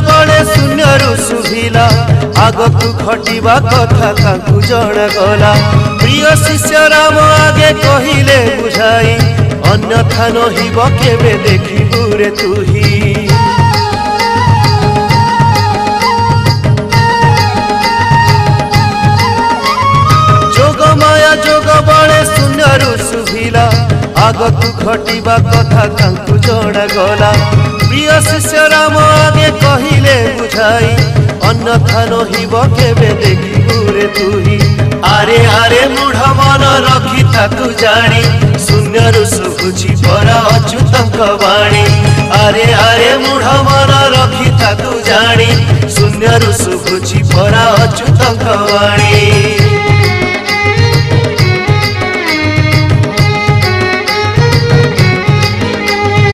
बड़े शून्यरू शुभिला आगकू घटिबा कथा ताकू जणा गला। प्रिय शिष्य राम आगे कहिले बुझाई अन्यथा नहिब केबे देखिबु रे तुही। जोग माया जोग बड़े शून्यरू शुभिला आगकू घटिबा कथा ताकू जणा गला। प्रिय शिष्य राम आगे कहिले बुझाई अन्यथा नहिब केबे देखिबु रे तुही। आरे आरे मूढ़ मन रखी ताकू जानी शून्यरू शुभुची परा अच्युतंक वाणी। आरे आरे मूढ़ मन रखी ताकू जानी शून्यरू शुभुची परा अच्युतंक वाणी।